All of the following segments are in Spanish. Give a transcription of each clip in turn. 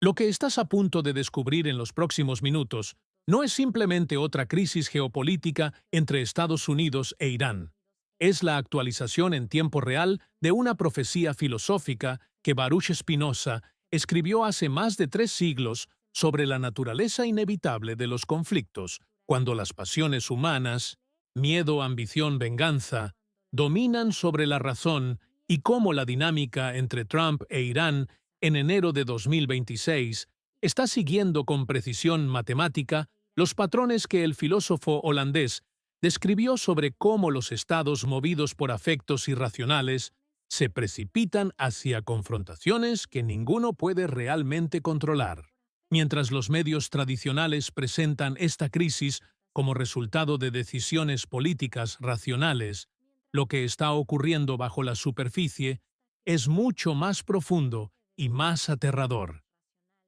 Lo que estás a punto de descubrir en los próximos minutos no es simplemente otra crisis geopolítica entre Estados Unidos e Irán. Es la actualización en tiempo real de una profecía filosófica que Baruch Spinoza escribió hace más de 3 siglos sobre la naturaleza inevitable de los conflictos, cuando las pasiones humanas, miedo, ambición, venganza, dominan sobre la razón y cómo la dinámica entre Trump e Irán en enero de 2026 está siguiendo con precisión matemática los patrones que el filósofo holandés describió sobre cómo los estados movidos por afectos irracionales se precipitan hacia confrontaciones que ninguno puede realmente controlar. Mientras los medios tradicionales presentan esta crisis como resultado de decisiones políticas racionales, lo que está ocurriendo bajo la superficie es mucho más profundo y más aterrador.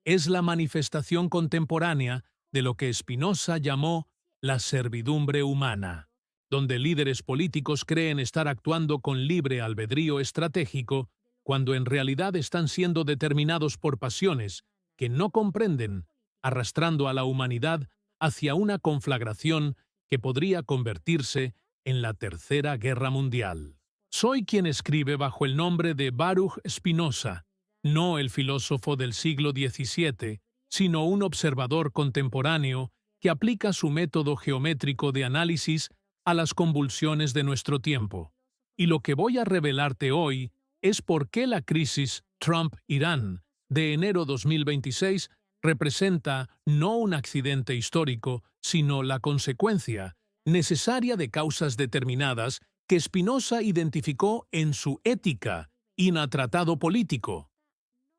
Es la manifestación contemporánea de lo que Spinoza llamó la servidumbre humana, donde líderes políticos creen estar actuando con libre albedrío estratégico cuando en realidad están siendo determinados por pasiones que no comprenden, arrastrando a la humanidad hacia una conflagración que podría convertirse en la Tercera Guerra Mundial. Soy quien escribe bajo el nombre de Baruch Spinoza, no el filósofo del siglo XVII, sino un observador contemporáneo que aplica su método geométrico de análisis a las convulsiones de nuestro tiempo. Y lo que voy a revelarte hoy es por qué la crisis Trump-Irán de enero 2026 representa no un accidente histórico, sino la consecuencia necesaria de causas determinadas que Spinoza identificó en su Ética y en el Tratado Político.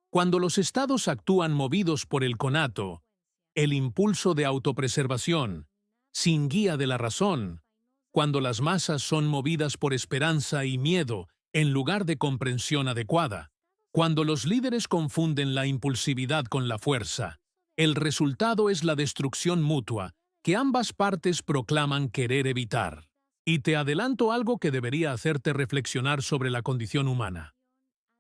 Cuando los estados actúan movidos por el conato, el impulso de autopreservación, sin guía de la razón, cuando las masas son movidas por esperanza y miedo en lugar de comprensión adecuada, cuando los líderes confunden la impulsividad con la fuerza, el resultado es la destrucción mutua que ambas partes proclaman querer evitar. Y te adelanto algo que debería hacerte reflexionar sobre la condición humana.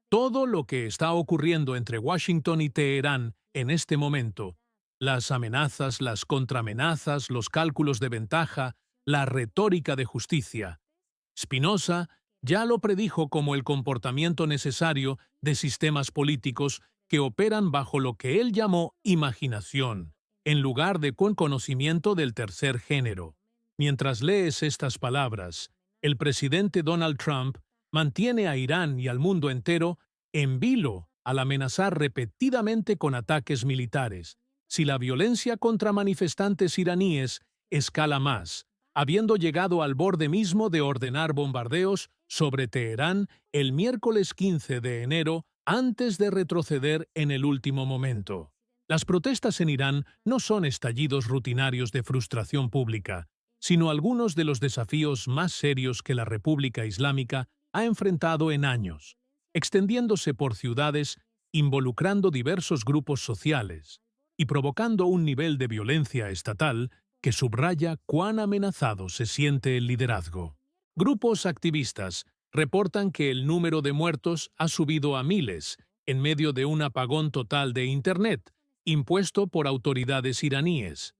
Todo lo que está ocurriendo entre Washington y Teherán en este momento, las amenazas, las contraamenazas, los cálculos de ventaja, la retórica de justicia, Spinoza ya lo predijo como el comportamiento necesario de sistemas políticos que operan bajo lo que él llamó imaginación, en lugar de con conocimiento del tercer género. Mientras lees estas palabras, el presidente Donald Trump mantiene a Irán y al mundo entero en vilo al amenazar repetidamente con ataques militares. Si la violencia contra manifestantes iraníes escala más, habiendo llegado al borde mismo de ordenar bombardeos sobre Teherán el miércoles 15 de enero antes de retroceder en el último momento. Las protestas en Irán no son estallidos rutinarios de frustración pública, sino algunos de los desafíos más serios que la República Islámica ha enfrentado en años, extendiéndose por ciudades, involucrando diversos grupos sociales y provocando un nivel de violencia estatal que subraya cuán amenazado se siente el liderazgo. Grupos activistas reportan que el número de muertos ha subido a miles en medio de un apagón total de Internet, impuesto por autoridades iraníes.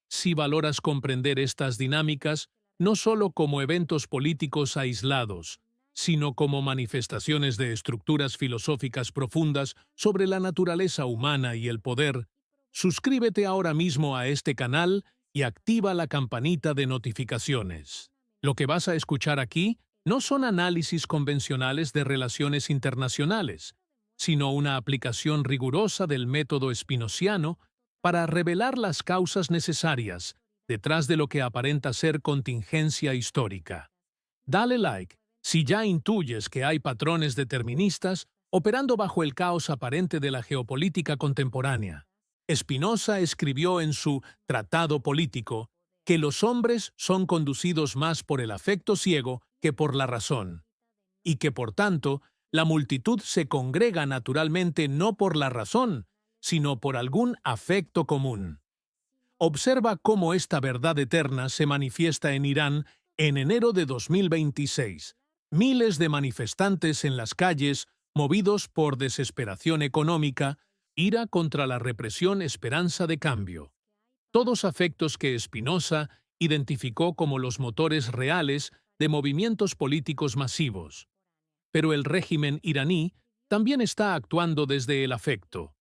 Si valoras comprender estas dinámicas, no solo como eventos políticos aislados, sino como manifestaciones de estructuras filosóficas profundas sobre la naturaleza humana y el poder, suscríbete ahora mismo a este canal y activa la campanita de notificaciones. Lo que vas a escuchar aquí no son análisis convencionales de relaciones internacionales, sino una aplicación rigurosa del método spinoziano para revelar las causas necesarias detrás de lo que aparenta ser contingencia histórica. Dale like si ya intuyes que hay patrones deterministas operando bajo el caos aparente de la geopolítica contemporánea. Spinoza escribió en su Tratado Político que los hombres son conducidos más por el afecto ciego que por la razón, y que, por tanto, la multitud se congrega naturalmente no por la razón, sino por algún afecto común. Observa cómo esta verdad eterna se manifiesta en Irán en enero de 2026. Miles de manifestantes en las calles, movidos por desesperación económica, Ira contra la represión, esperanza de cambio. Todos afectos que Spinoza identificó como los motores reales de movimientos políticos masivos. Pero el régimen iraní también está actuando desde el afecto.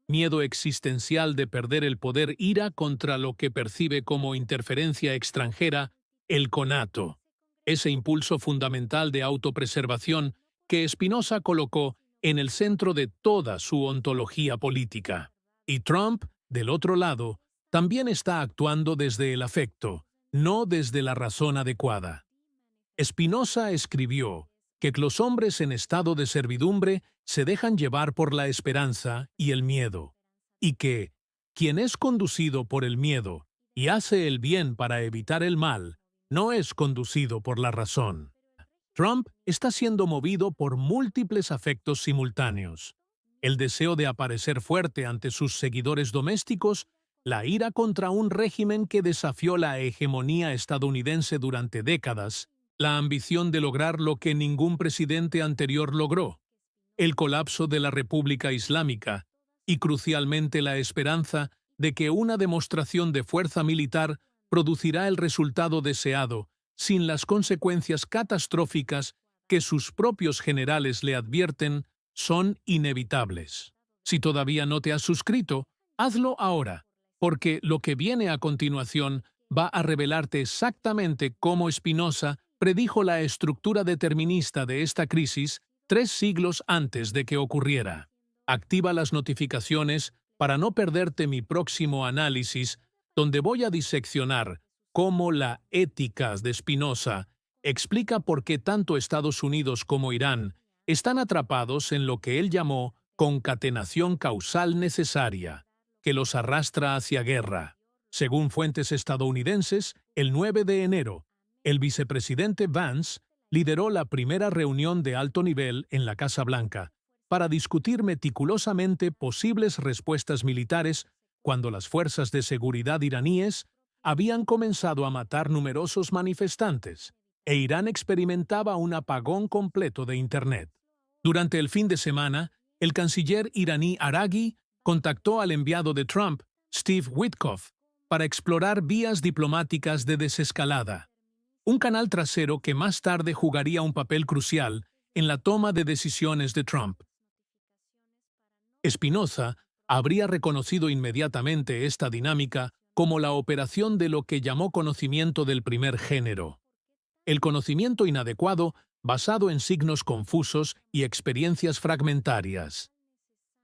Miedo existencial de perder el poder, ira contra lo que percibe como interferencia extranjera, el conato, ese impulso fundamental de autopreservación que Spinoza colocó en el centro de toda su ontología política. Y Trump, del otro lado, también está actuando desde el afecto, no desde la razón adecuada. Spinoza escribió que los hombres en estado de servidumbre se dejan llevar por la esperanza y el miedo, y que quien es conducido por el miedo y hace el bien para evitar el mal, no es conducido por la razón. Trump está siendo movido por múltiples afectos simultáneos: el deseo de aparecer fuerte ante sus seguidores domésticos, la ira contra un régimen que desafió la hegemonía estadounidense durante décadas, la ambición de lograr lo que ningún presidente anterior logró, el colapso de la República Islámica y, crucialmente, la esperanza de que una demostración de fuerza militar producirá el resultado deseado, sin las consecuencias catastróficas que sus propios generales le advierten son inevitables. Si todavía no te has suscrito, hazlo ahora, porque lo que viene a continuación va a revelarte exactamente cómo Spinoza predijo la estructura determinista de esta crisis 3 siglos antes de que ocurriera. Activa las notificaciones para no perderte mi próximo análisis, donde voy a diseccionar cómo la ética de Spinoza explica por qué tanto Estados Unidos como Irán están atrapados en lo que él llamó concatenación causal necesaria, que los arrastra hacia guerra. Según fuentes estadounidenses, el 9 de enero, el vicepresidente Vance lideró la primera reunión de alto nivel en la Casa Blanca para discutir meticulosamente posibles respuestas militares cuando las fuerzas de seguridad iraníes habían comenzado a matar numerosos manifestantes e Irán experimentaba un apagón completo de Internet. Durante el fin de semana, el canciller iraní Araghi contactó al enviado de Trump, Steve Witkoff, para explorar vías diplomáticas de desescalada, un canal trasero que más tarde jugaría un papel crucial en la toma de decisiones de Trump. Spinoza habría reconocido inmediatamente esta dinámica como la operación de lo que llamó conocimiento del primer género. El conocimiento inadecuado basado en signos confusos y experiencias fragmentarias.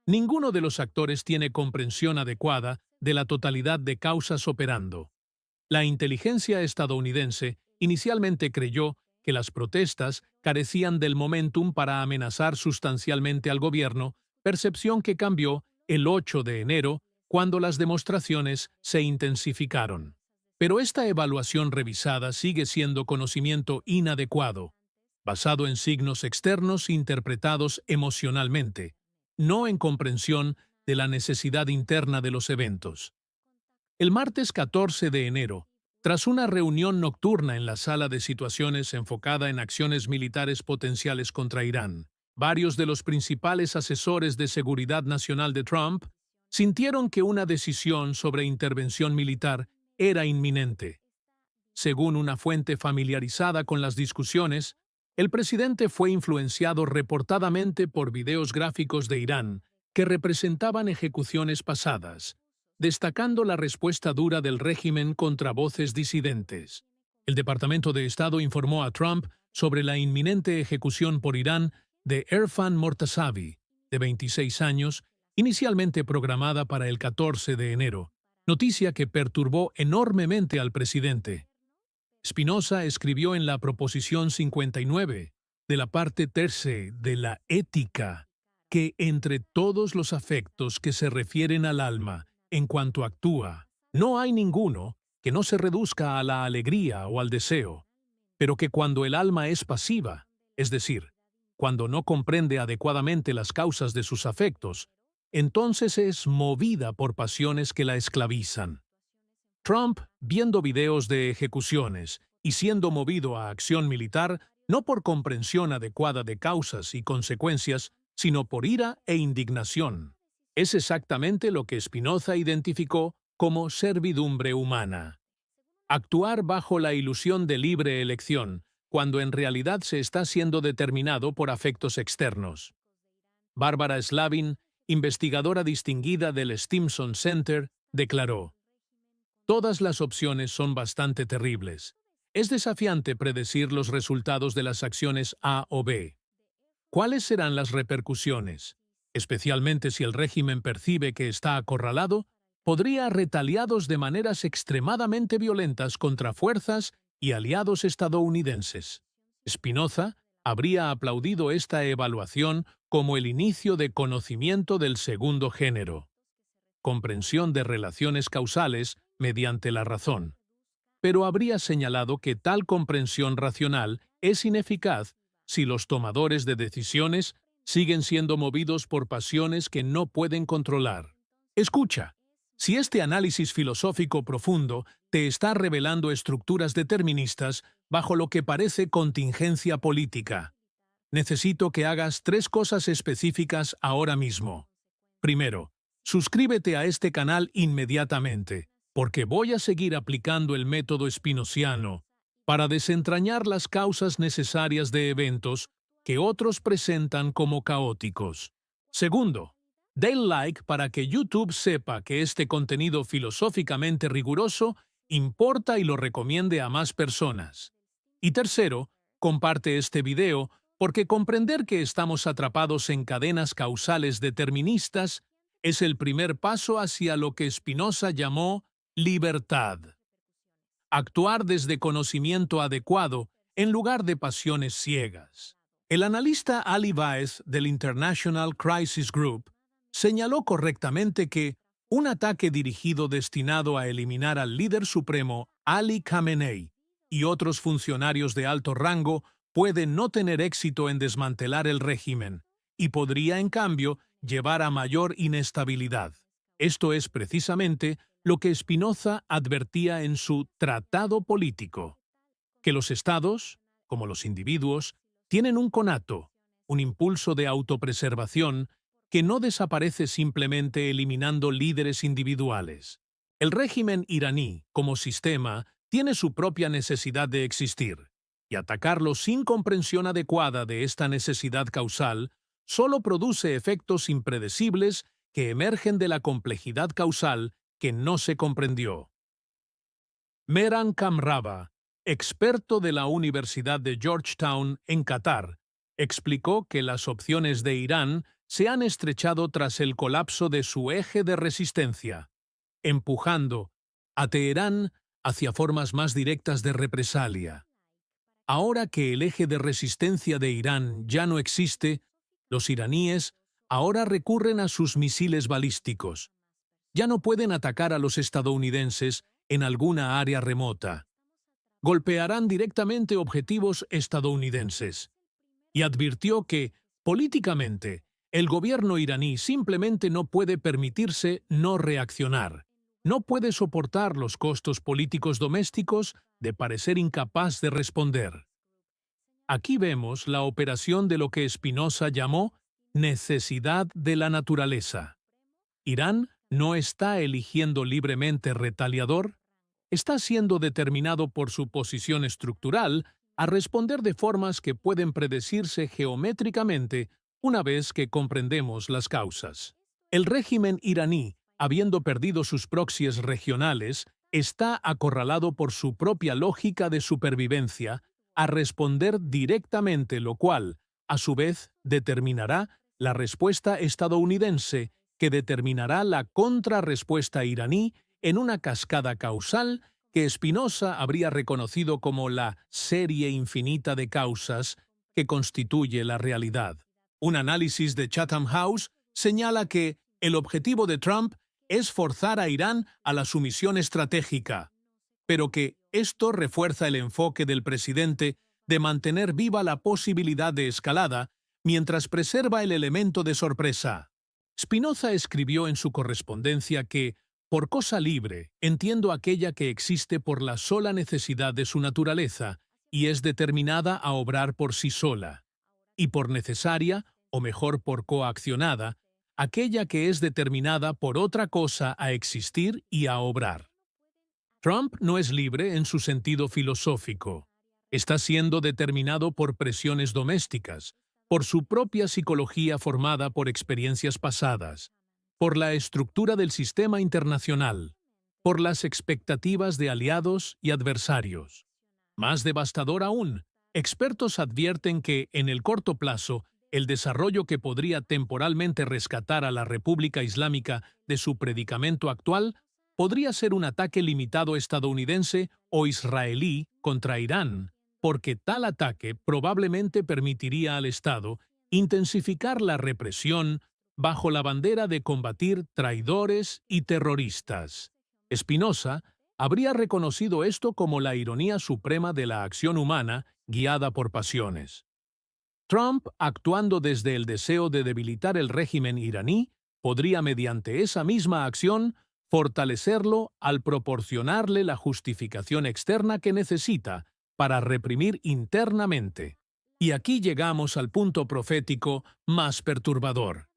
Ninguno de los actores tiene comprensión adecuada de la totalidad de causas operando. La inteligencia estadounidense inicialmente creyó que las protestas carecían del momentum para amenazar sustancialmente al gobierno, percepción que cambió el 8 de enero cuando las demostraciones se intensificaron. Pero esta evaluación revisada sigue siendo conocimiento inadecuado, basado en signos externos interpretados emocionalmente, no en comprensión de la necesidad interna de los eventos. El martes 14 de enero, tras una reunión nocturna en la sala de situaciones enfocada en acciones militares potenciales contra Irán, varios de los principales asesores de seguridad nacional de Trump sintieron que una decisión sobre intervención militar era inminente. Según una fuente familiarizada con las discusiones, el presidente fue influenciado reportadamente por videos gráficos de Irán que representaban ejecuciones pasadas, destacando la respuesta dura del régimen contra voces disidentes. El Departamento de Estado informó a Trump sobre la inminente ejecución por Irán de Erfan Mortazavi, de 26 años, inicialmente programada para el 14 de enero, noticia que perturbó enormemente al presidente. Spinoza escribió en la Proposición 59 de la parte terce de la Ética que entre todos los afectos que se refieren al alma en cuanto actúa, no hay ninguno que no se reduzca a la alegría o al deseo, pero que cuando el alma es pasiva, es decir, cuando no comprende adecuadamente las causas de sus afectos, entonces es movida por pasiones que la esclavizan. Trump, viendo videos de ejecuciones y siendo movido a acción militar, no por comprensión adecuada de causas y consecuencias, sino por ira e indignación. Es exactamente lo que Spinoza identificó como servidumbre humana. Actuar bajo la ilusión de libre elección, cuando en realidad se está siendo determinado por afectos externos. Bárbara Slavin, investigadora distinguida del Stimson Center, declaró: "Todas las opciones son bastante terribles. Es desafiante predecir los resultados de las acciones A o B. ¿Cuáles serán las repercusiones? Especialmente si el régimen percibe que está acorralado, podría retaliados de maneras extremadamente violentas contra fuerzas y aliados estadounidenses". Spinoza habría aplaudido esta evaluación como el inicio de conocimiento del segundo género, comprensión de relaciones causales mediante la razón. Pero habría señalado que tal comprensión racional es ineficaz si los tomadores de decisiones siguen siendo movidos por pasiones que no pueden controlar. Escucha, si este análisis filosófico profundo te está revelando estructuras deterministas bajo lo que parece contingencia política, necesito que hagas 3 cosas específicas ahora mismo. Primero, suscríbete a este canal inmediatamente, porque voy a seguir aplicando el método spinoziano para desentrañar las causas necesarias de eventos que otros presentan como caóticos. Segundo, den like para que YouTube sepa que este contenido filosóficamente riguroso importa y lo recomiende a más personas. Y tercero, comparte este video porque comprender que estamos atrapados en cadenas causales deterministas es el primer paso hacia lo que Spinoza llamó libertad. Actuar desde conocimiento adecuado en lugar de pasiones ciegas. El analista Ali Baez del International Crisis Group señaló correctamente que un ataque dirigido destinado a eliminar al líder supremo Ali Khamenei y otros funcionarios de alto rango puede no tener éxito en desmantelar el régimen y podría, en cambio, llevar a mayor inestabilidad. Esto es precisamente lo que Spinoza advertía en su Tratado Político, que los estados, como los individuos, tienen un conato, un impulso de autopreservación que no desaparece simplemente eliminando líderes individuales. El régimen iraní, como sistema, tiene su propia necesidad de existir, y atacarlo sin comprensión adecuada de esta necesidad causal solo produce efectos impredecibles que emergen de la complejidad causal que no se comprendió. Mehran Kamrava, experto de la Universidad de Georgetown en Qatar, explicó que las opciones de Irán se han estrechado tras el colapso de su eje de resistencia, empujando a Teherán hacia formas más directas de represalia. Ahora que el eje de resistencia de Irán ya no existe, los iraníes ahora recurren a sus misiles balísticos. Ya no pueden atacar a los estadounidenses en alguna área remota. Golpearán directamente objetivos estadounidenses. Y advirtió que, políticamente, el gobierno iraní simplemente no puede permitirse no reaccionar. No puede soportar los costos políticos domésticos de parecer incapaz de responder. Aquí vemos la operación de lo que Spinoza llamó necesidad de la naturaleza. Irán no está eligiendo libremente retaliador, está siendo determinado por su posición estructural a responder de formas que pueden predecirse geométricamente una vez que comprendemos las causas. El régimen iraní, habiendo perdido sus proxies regionales, está acorralado por su propia lógica de supervivencia a responder directamente, lo cual, a su vez, determinará la respuesta estadounidense, que determinará la contrarrespuesta iraní en una cascada causal que Spinoza habría reconocido como la serie infinita de causas que constituye la realidad. Un análisis de Chatham House señala que el objetivo de Trump es forzar a Irán a la sumisión estratégica, pero que esto refuerza el enfoque del presidente de mantener viva la posibilidad de escalada mientras preserva el elemento de sorpresa. Spinoza escribió en su correspondencia que, por cosa libre, entiendo aquella que existe por la sola necesidad de su naturaleza y es determinada a obrar por sí sola, y por necesaria, o mejor por coaccionada, aquella que es determinada por otra cosa a existir y a obrar. Trump no es libre en su sentido filosófico. Está siendo determinado por presiones domésticas, por su propia psicología formada por experiencias pasadas, por la estructura del sistema internacional, por las expectativas de aliados y adversarios. Más devastador aún, expertos advierten que, en el corto plazo, el desarrollo que podría temporalmente rescatar a la República Islámica de su predicamento actual podría ser un ataque limitado estadounidense o israelí contra Irán, porque tal ataque probablemente permitiría al Estado intensificar la represión bajo la bandera de combatir traidores y terroristas. Spinoza habría reconocido esto como la ironía suprema de la acción humana guiada por pasiones. Trump, actuando desde el deseo de debilitar el régimen iraní, podría mediante esa misma acción fortalecerlo al proporcionarle la justificación externa que necesita para reprimir internamente. Y aquí llegamos al punto profético más perturbador.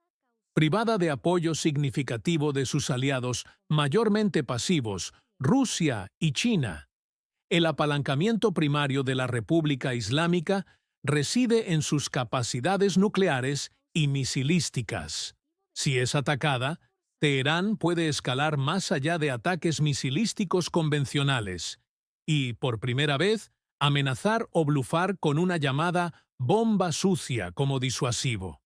Privada de apoyo significativo de sus aliados, mayormente pasivos, Rusia y China, el apalancamiento primario de la República Islámica reside en sus capacidades nucleares y misilísticas. Si es atacada, Teherán puede escalar más allá de ataques misilísticos convencionales y, por primera vez, amenazar o blufar con una llamada bomba sucia como disuasivo.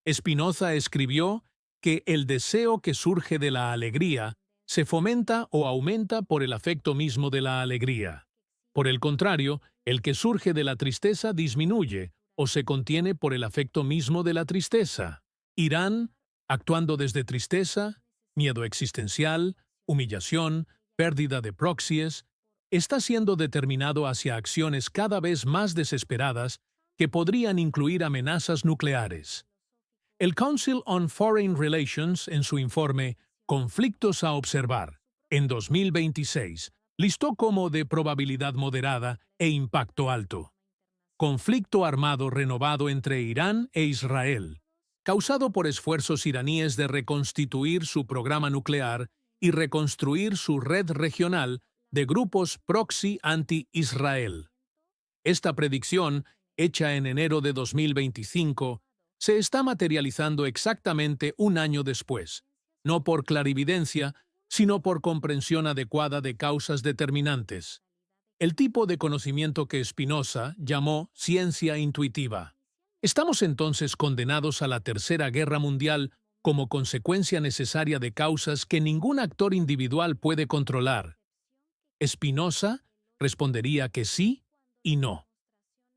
Spinoza escribió que el deseo que surge de la alegría se fomenta o aumenta por el afecto mismo de la alegría. Por el contrario, el que surge de la tristeza disminuye o se contiene por el afecto mismo de la tristeza. Irán, actuando desde tristeza, miedo existencial, humillación, pérdida de proxies, está siendo determinado hacia acciones cada vez más desesperadas que podrían incluir amenazas nucleares. El Council on Foreign Relations, en su informe Conflictos a observar, en 2026, listó como de probabilidad moderada e impacto alto. Conflicto armado renovado entre Irán e Israel, causado por esfuerzos iraníes de reconstituir su programa nuclear y reconstruir su red regional de grupos proxy anti-Israel. Esta predicción, hecha en enero de 2025, se está materializando exactamente un año después, no por clarividencia, sino por comprensión adecuada de causas determinantes. El tipo de conocimiento que Spinoza llamó ciencia intuitiva. ¿Estamos entonces condenados a la Tercera Guerra Mundial como consecuencia necesaria de causas que ningún actor individual puede controlar? Spinoza respondería que sí y no.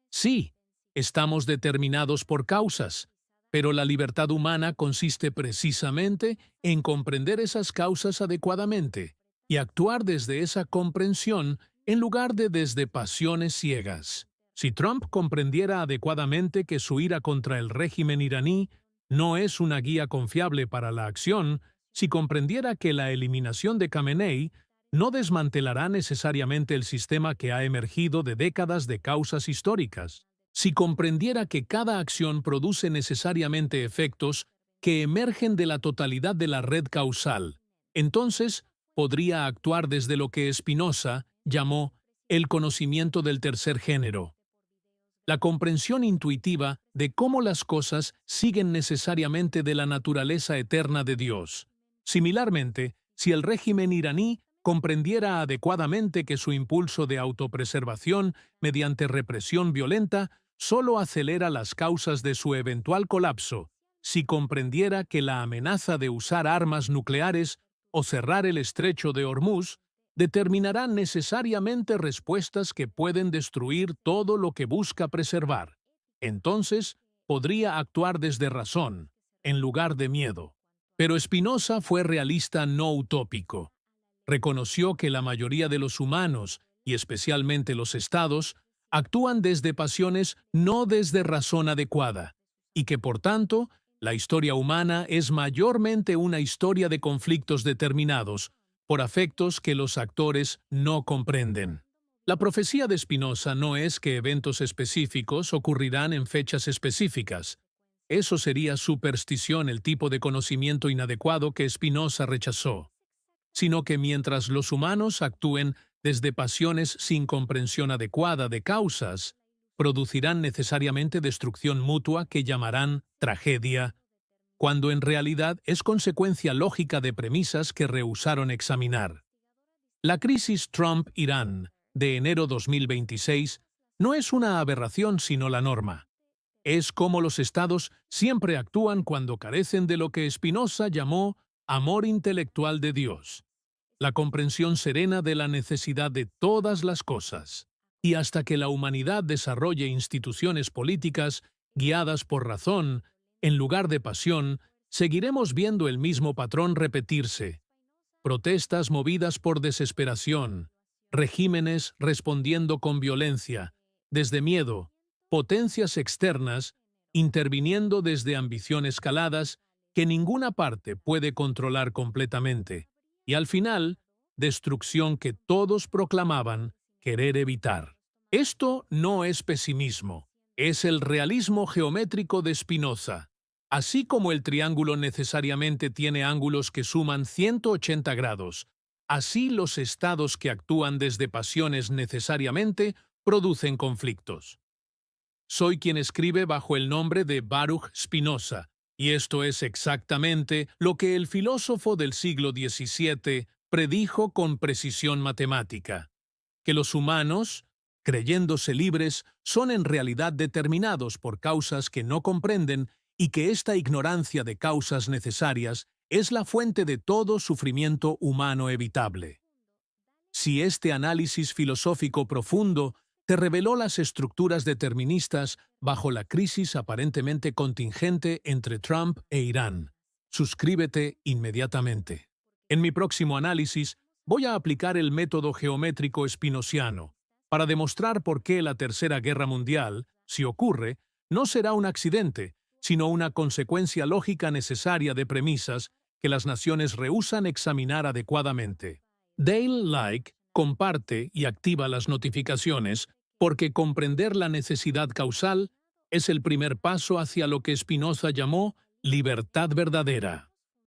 Sí, estamos determinados por causas, pero la libertad humana consiste precisamente en comprender esas causas adecuadamente y actuar desde esa comprensión en lugar de desde pasiones ciegas. Si Trump comprendiera adecuadamente que su ira contra el régimen iraní no es una guía confiable para la acción, si comprendiera que la eliminación de Khamenei no desmantelará necesariamente el sistema que ha emergido de décadas de causas históricas, si comprendiera que cada acción produce necesariamente efectos que emergen de la totalidad de la red causal, entonces podría actuar desde lo que Spinoza llamó el conocimiento del tercer género, la comprensión intuitiva de cómo las cosas siguen necesariamente de la naturaleza eterna de Dios. Similarmente, si el régimen iraní comprendiera adecuadamente que su impulso de autopreservación mediante represión violenta solo acelera las causas de su eventual colapso, si comprendiera que la amenaza de usar armas nucleares o cerrar el estrecho de Hormuz determinará necesariamente respuestas que pueden destruir todo lo que busca preservar. Entonces, podría actuar desde razón, en lugar de miedo. Pero Spinoza fue realista no utópico. Reconoció que la mayoría de los humanos, y especialmente los estados, actúan desde pasiones, no desde razón adecuada, y que, por tanto, la historia humana es mayormente una historia de conflictos determinados por afectos que los actores no comprenden. La profecía de Spinoza no es que eventos específicos ocurrirán en fechas específicas. Eso sería superstición, el tipo de conocimiento inadecuado que Spinoza rechazó, sino que mientras los humanos actúen desde pasiones sin comprensión adecuada de causas, producirán necesariamente destrucción mutua que llamarán tragedia, cuando en realidad es consecuencia lógica de premisas que rehusaron examinar. La crisis Trump-Irán de enero 2026 no es una aberración sino la norma. Es como los estados siempre actúan cuando carecen de lo que Spinoza llamó amor intelectual de Dios, la comprensión serena de la necesidad de todas las cosas. Y hasta que la humanidad desarrolle instituciones políticas guiadas por razón, en lugar de pasión, seguiremos viendo el mismo patrón repetirse. Protestas movidas por desesperación, regímenes respondiendo con violencia, desde miedo, potencias externas interviniendo desde ambiciones caladas que ninguna parte puede controlar completamente, y al final, destrucción que todos proclamaban querer evitar. Esto no es pesimismo, es el realismo geométrico de Spinoza. Así como el triángulo necesariamente tiene ángulos que suman 180 grados, así los estados que actúan desde pasiones necesariamente producen conflictos. Soy quien escribe bajo el nombre de Baruch Spinoza, y esto es exactamente lo que el filósofo del siglo XVII predijo con precisión matemática: que los humanos, creyéndose libres, son en realidad determinados por causas que no comprenden y que esta ignorancia de causas necesarias es la fuente de todo sufrimiento humano evitable. Si este análisis filosófico profundo te reveló las estructuras deterministas bajo la crisis aparentemente contingente entre Trump e Irán, suscríbete inmediatamente. En mi próximo análisis voy a aplicar el método geométrico spinociano para demostrar por qué la Tercera Guerra Mundial, si ocurre, no será un accidente, sino una consecuencia lógica necesaria de premisas que las naciones rehúsan examinar adecuadamente. Dale like, comparte y activa las notificaciones, porque comprender la necesidad causal es el primer paso hacia lo que Spinoza llamó libertad verdadera.